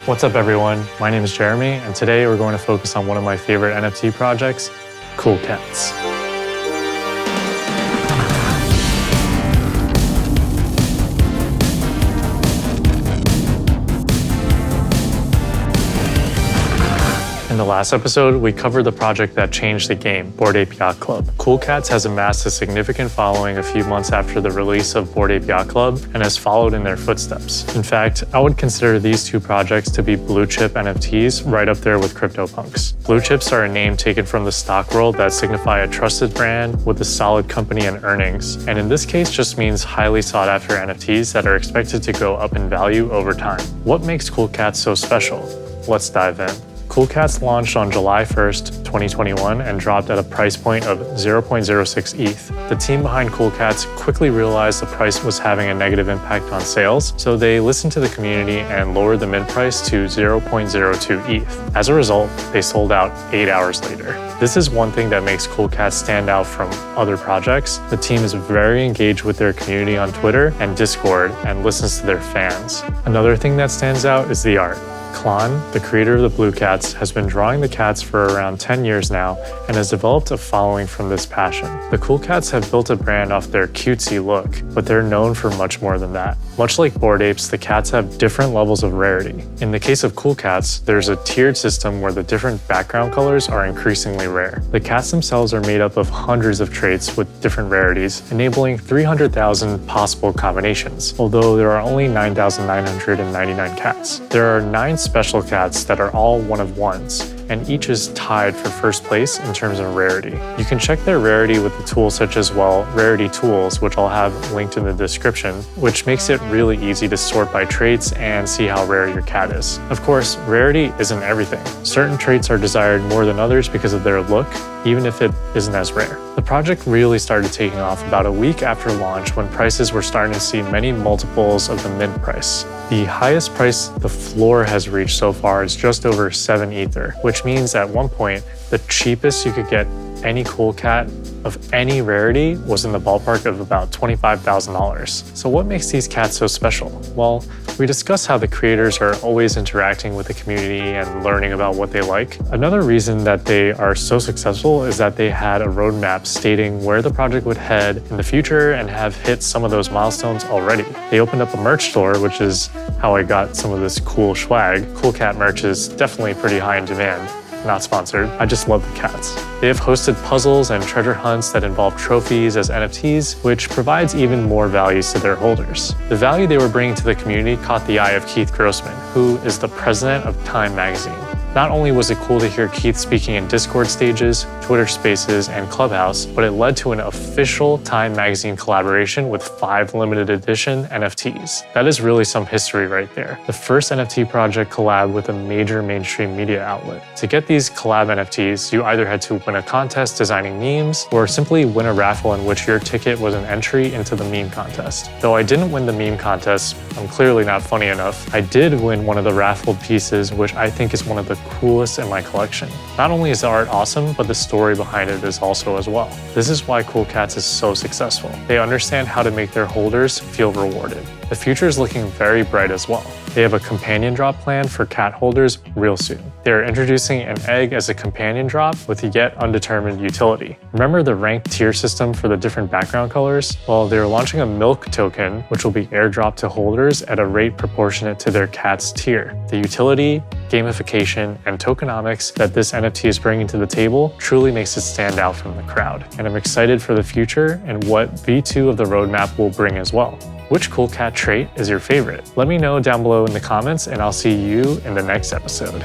What's up everyone, my name is Jeremy, and today we're going to focus on one of my favorite NFT projects, Cool Cats. In the last episode, we covered the project that changed the game, Bored Ape Yacht Club. Cool Cats has amassed a significant following a few months after the release of Bored Ape Yacht Club and has followed in their footsteps. In fact, I would consider these two projects to be blue chip NFTs right up there with CryptoPunks. Blue chips are a name taken from the stock world that signify a trusted brand with a solid company and earnings, and in this case just means highly sought after NFTs that are expected to go up in value over time. What makes Cool Cats so special? Let's dive in. Cool Cats launched on July 1st, 2021 and dropped at a price point of 0.06 ETH. The team behind Cool Cats quickly realized the price was having a negative impact on sales, so they listened to the community and lowered the mint price to 0.02 ETH. As a result, they sold out 8 hours later. This is one thing that makes Cool Cats stand out from other projects. The team is very engaged with their community on Twitter and Discord and listens to their fans. Another thing that stands out is the art. Klon, the creator of the Blue Cats, has been drawing the cats for around 10 years now and has developed a following from this passion. The Cool Cats have built a brand off their cutesy look, but they're known for much more than that. Much like Bored Apes, the cats have different levels of rarity. In the case of Cool Cats, there's a tiered system where the different background colors are increasingly rare. The cats themselves are made up of hundreds of traits with different rarities, enabling 300,000 possible combinations, although there are only 9,999 cats. There are 9 special cats that are all one-of-ones, and each is tied for first place in terms of rarity. You can check their rarity with the tools such as, Rarity Tools, which I'll have linked in the description, which makes it really easy to sort by traits and see how rare your cat is. Of course, rarity isn't everything. Certain traits are desired more than others because of their look, even if it isn't as rare. The project really started taking off about a week after launch when prices were starting to see many multiples of the mint price. The highest price the floor has reached so far is just over 7 Ether, which means at one point, the cheapest you could get any Cool Cat of any rarity was in the ballpark of about $25,000. So what makes these cats so special? Well, we discussed how the creators are always interacting with the community and learning about what they like. Another reason that they are so successful is that they had a roadmap stating where the project would head in the future and have hit some of those milestones already. They opened up a merch store, which is how I got some of this cool swag. Cool Cat merch is definitely pretty high in demand. Not sponsored, I just love the cats. They have hosted puzzles and treasure hunts that involve trophies as NFTs, which provides even more values to their holders. The value they were bringing to the community caught the eye of Keith Grossman, who is the president of Time magazine. Not only was it cool to hear Keith speaking in Discord stages, Twitter Spaces, and Clubhouse, but it led to an official Time magazine collaboration with 5 limited edition NFTs. That is really some history right there. The first NFT project collab with a major mainstream media outlet. To get these collab NFTs, you either had to win a contest designing memes, or simply win a raffle in which your ticket was an entry into the meme contest. Though I didn't win the meme contest, I'm clearly not funny enough, I did win one of the raffled pieces, which I think is one of the coolest in my collection. Not only is the art awesome, but the story behind it is also as well. This is why Cool Cats is so successful. They understand how to make their holders feel rewarded. The future is looking very bright as well. They have a companion drop plan for cat holders real soon. They are introducing an egg as a companion drop with a yet undetermined utility. Remember the ranked tier system for the different background colors? Well, they're launching a milk token, which will be airdropped to holders at a rate proportionate to their cat's tier. The utility, gamification, and tokenomics that this NFT is bringing to the table truly makes it stand out from the crowd. And I'm excited for the future and what V2 of the roadmap will bring as well. Which Cool Cat trait is your favorite? Let me know down below in the comments, and I'll see you in the next episode.